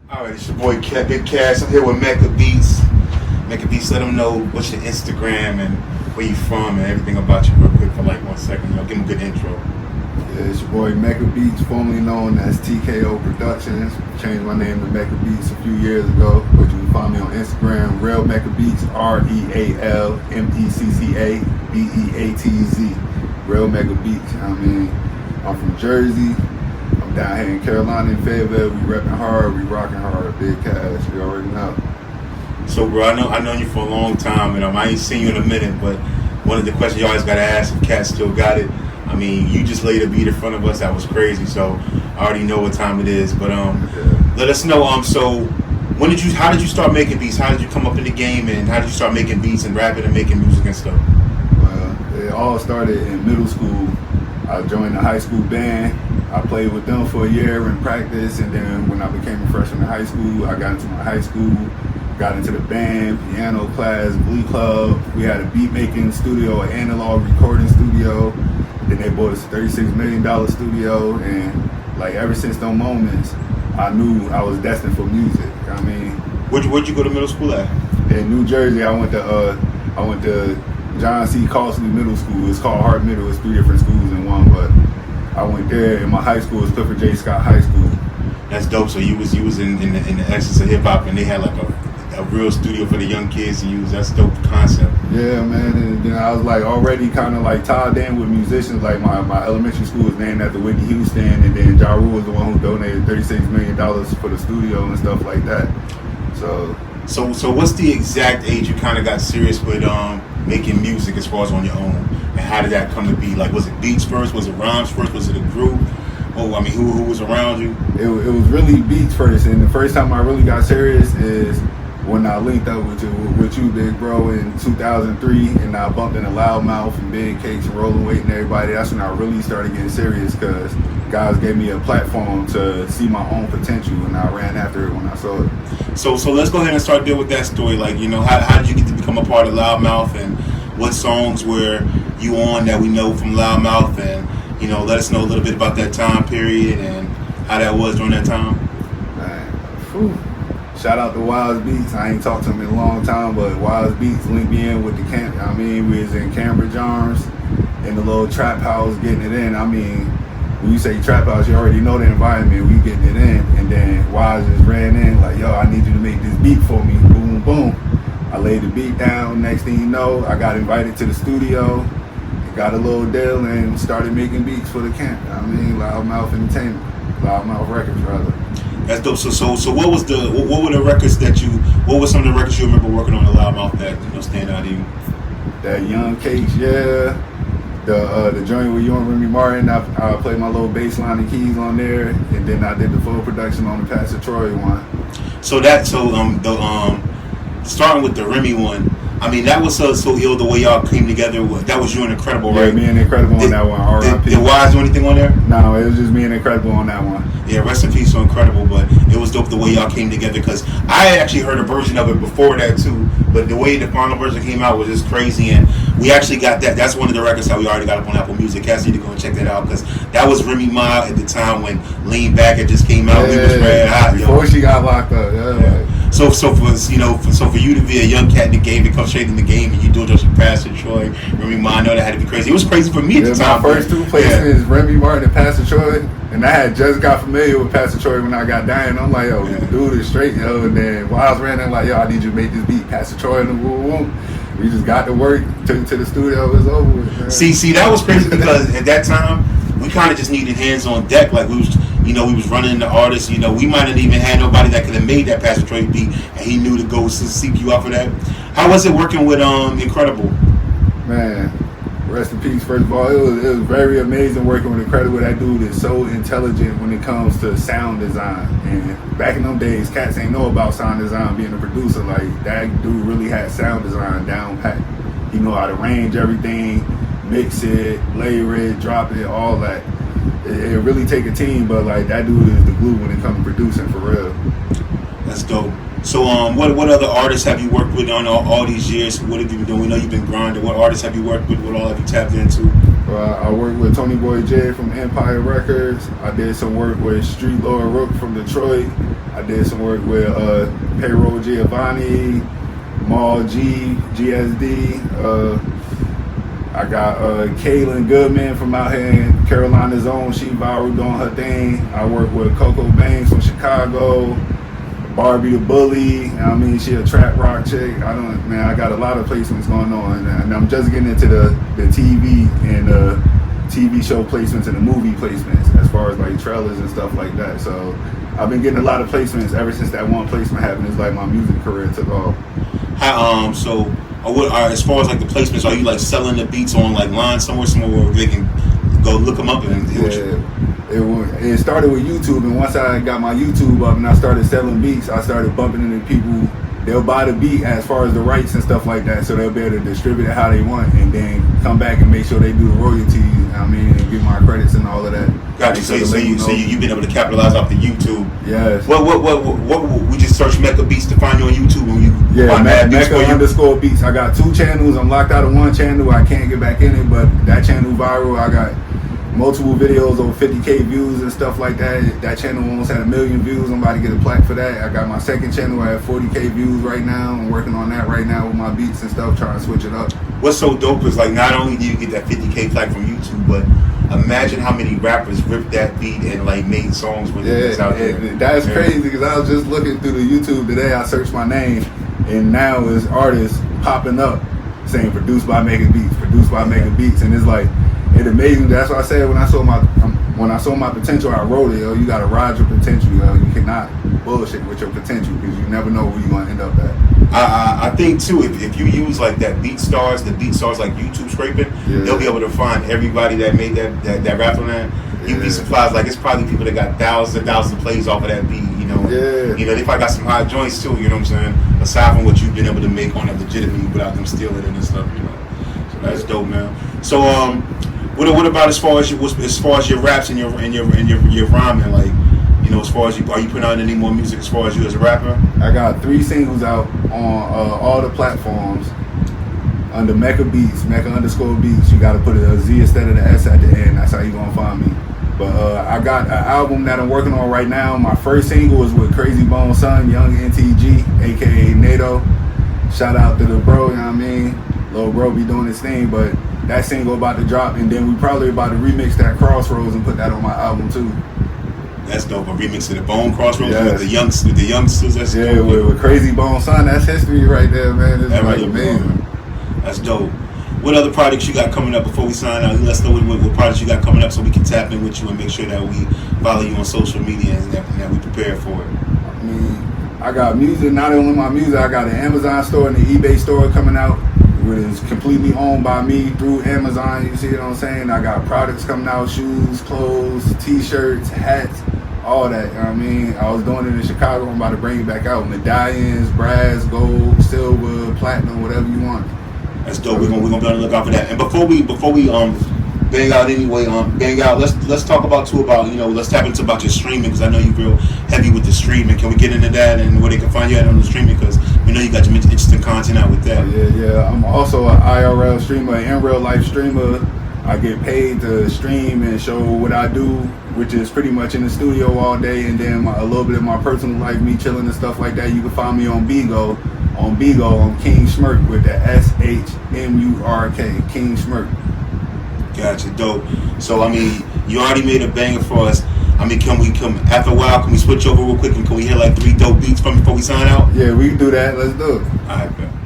All right, it's your boy Big Cash. I'm here with Mecca Beatz. Mecca Beatz, let them know what's your Instagram and where you from and everything about you real quick for like 1 second. Give them a good intro. Yeah, it's your boy Mecca Beatz, formerly known as TKO Productions. Changed my name to Mecca Beatz a few years ago, but you can find me on Instagram, Real Mecca Beatz, RealMeccaBeatz. Real Mecca Beatz. I'm from Jersey. I'm down here in Carolina in Fayetteville. We repping hard, we rocking hard. Big Cash, you already know. So, bro, I know you for a long time, and I ain't seen you in a minute, but one of the questions you always got to ask if Cat still got it. I mean, you just laid a beat in front of us. That was crazy. So I already know what time it is. But let us know. So how did you start making beats? How did you come up in the game, and how did you start making beats and rapping and making music and stuff? Well, it all started in middle school. I joined the high school band. I played with them for a year in practice, and then when I became a freshman in high school, I got into my high school, got into the band, piano class, glee club. We had a beat making studio, an analog recording studio. Then they bought us a $36 million studio, and like ever since those moments, I knew I was destined for music. I mean, Where'd you go to middle school at? in New Jersey, I went to John C. Costley Middle School. It's called Hart Middle. It's 3 different schools in one, but I went there. And my high school is Clifford J. Scott High School. That's dope. So you was in the essence of hip hop, and they had like a real studio for the young kids to use. That's dope concept. Yeah, man. And then I was like already kind of like tied in with musicians. Like my elementary school was named after Whitney Houston, and then Ja Rule was the one who donated $36 million for the studio and stuff like that. So what's the exact age you kind of got serious with making music as far as on your own, and how did that come to be? Like, was it beats first? Was it rhymes first? Was it a group? Oh, I mean, who was around you? it was really beats first, and the first time I really got serious is when I linked up with you, big bro, in 2003, and I bumped into Loudmouth and Big Cakes and Rolling Weight and everybody. That's when I really started getting serious, because guys gave me a platform to see my own potential, and I ran after it when I saw it. So let's go ahead and start dealing with that story. Like, how did you get to become a part of Loudmouth, and what songs were you on that we know from Loudmouth, and let us know a little bit about that time period and how that was during that time. Man, whew. Shout out to Wise Beats. I ain't talked to him in a long time, but Wise Beats linked me in with the camp. We was in Cambridge Arms in the little trap house getting it in. When you say trap house, you already know the environment. We getting it in, and then Wise just ran in like, yo, I need you to make this beat for me. Boom, boom. I laid the beat down. Next thing you know, I got invited to the studio, got a little deal, and started making beats for the camp. Loudmouth Entertainment, Loudmouth Records, rather. That's dope. So what were the records what were some of the records you remember working on at Loudmouth that stand out to you? That Young Cakes, yeah. The joint with you and Remy Martin, I played my little bass line and keys on there, and then I did the full production on the Pastor Troy one. Starting with the Remy one, that was so ill the way y'all came together. That was you and Incredible, right? Yeah, me and Incredible on that one. R.I.P. Did Wise do anything on there? No, it was just me and Incredible on that one. Yeah, rest in peace to Incredible, but it was dope the way y'all came together, because I had actually heard a version of it before that too, but the way the final version came out was just crazy, and we actually got that. That's one of the records that we already got up on Apple Music. Cass, need to go and check that out, because that was Remy Ma at the time when Lean Back had just came out. Yeah, we was red hot, before she got locked up. Yeah. So for you to be a young cat in the game, to come straight in the game, and you do it just with Pastor Troy, Remy Ma, I know that had to be crazy. It was crazy for me at the time. My first 2 places, Remy Martin and Pastor Troy, and I had just got familiar with Pastor Troy when I got down. And I'm like, yo, the dude is straight, yo. And then while I was ran in, like, yo, I need you to make this beat, Pastor Troy, and the we just got to work, took it to the studio, it was over with. Man. See, that was crazy, because at that time we kind of just needed hands on deck. Like we was running the artists. We might not even had nobody that could have made that Pastor Troy beat, and he knew to go seek you out for that. How was it working with Incredible? Man, rest in peace. First of all, it was very amazing working with Incredible. That dude is so intelligent when it comes to sound design. And back in them days, cats ain't know about sound design. Being a producer, like that dude really had sound design down pat. He know how to arrange everything, mix it, layer it, drop it, all that. It really take a team, but like that dude is the glue when it comes to producing, for real. That's dope. So what other artists have you worked with on all these years? What have you been doing? We know you've been grinding. What artists have you worked with? What all have you tapped into? I worked with Tony Boy J from Empire Records. I did some work with Street Lord Rook from Detroit. I did some work with Payroll Giovanni, Maul G, GSD. I got Kaylin Goodman from out here in Carolina's own. She viral doing her thing. I work with Coco Banks from Chicago. Barbie the Bully. I mean, she a trap rock chick. I got a lot of placements going on, and I'm just getting into the TV and TV show placements and the movie placements as far as like trailers and stuff like that. So I've been getting a lot of placements ever since that one placement happened. It's like my music career took off. As far as like the placements, are you like selling the beats on like line somewhere where they can go look them up and It started with YouTube, and once I got my YouTube up and I started selling beats, I started bumping into people. They'll buy the beat as far as the rights and stuff like that, so they'll be able to distribute it how they want, and then come back and make sure they do the royalties. I mean, and give my credits and all of that. Got you. So you've been able to capitalize off the YouTube. Yes. What we just search Mecca Beatz to find you on YouTube, and you find Mecca_Beatz. I got 2 channels. I'm locked out of one channel. I can't get back in it, but that channel viral. I got multiple videos over 50K views and stuff like that. That channel almost had 1 million views. I'm about to get a plaque for that. I got my second channel at 40K views right now. I'm working on that right now with my beats and stuff, trying to switch it up. What's so dope is like not only do you get that 50K plaque from YouTube, but imagine how many rappers ripped that beat and like made songs with it out there. That's crazy, because I was just looking through the YouTube today. I searched my name, and now it's artists popping up saying produced by Mecca Beatz, and it's like, it amazed me. That's why I said when I saw my potential, I wrote it. You gotta ride your potential. You cannot bullshit with your potential, because you never know where you're gonna end up at. I think too, if you use like the beat stars like YouTube scraping, they'll be able to find everybody that made that rap on that. You'd be surprised. Like, it's probably people that got thousands and thousands of plays off of that beat. They probably got some high joints too. You know what I'm saying? Aside from what you've been able to make on it legitimately without them stealing it and stuff. So that's dope, man. So what about as far as your raps and your rhyming, like, as far as are you putting out any more music as far as you as a rapper? I got 3 singles out on all the platforms under Mecca Beatz, Mecca_Beatz. You got to put a Z instead of the S at the end. That's how you gonna find me. But I got an album that I'm working on right now. My first single is with Crazy Bone Son, Young NTG, aka NATO. Shout out to the bro, you know what I mean? Lil bro be doing his thing, but that single about to drop, and then we probably about to remix that Crossroads and put that on my album too. That's dope. A remix of the Bone Crossroads with the youngsters. That's dope. With Crazy Bone Son. That's history right there, man. It's like amazing. That's dope. What other projects you got coming up before we sign out? Let's know what projects you got coming up so we can tap in with you and make sure that we follow you on social media and that we prepare for it. I mean, I got music. Not only my music, I got an Amazon store and the eBay store coming out, which is completely owned by me through Amazon. You see what I'm saying? I got products coming out, shoes, clothes, t-shirts, hats, all that. You know what I mean? I was doing it in Chicago. I'm about to bring it back out. Medallions, brass, gold, silver, platinum, whatever you want. That's dope. We're gonna be on the lookout for that. And before we bang out anyway, let's talk about let's tap into about your streaming, because I know you're real heavy with the streaming. Can we get into that and where they can find you at on the streaming? Because we know you got some interesting content out with that. Yeah. I'm also an IRL streamer, in real life streamer. I get paid to stream and show what I do, which is pretty much in the studio all day, and then a little bit of my personal life, me chilling and stuff like that. You can find me on Bigo. On King Schmirk with the SHMURK, King Schmirk. Gotcha, dope. So I mean, you already made a banger for us. I mean, can we after a while? Can we switch over real quick and can we hear like 3 dope beats from before we sign out? Yeah, we can do that. Let's do it. All right, man.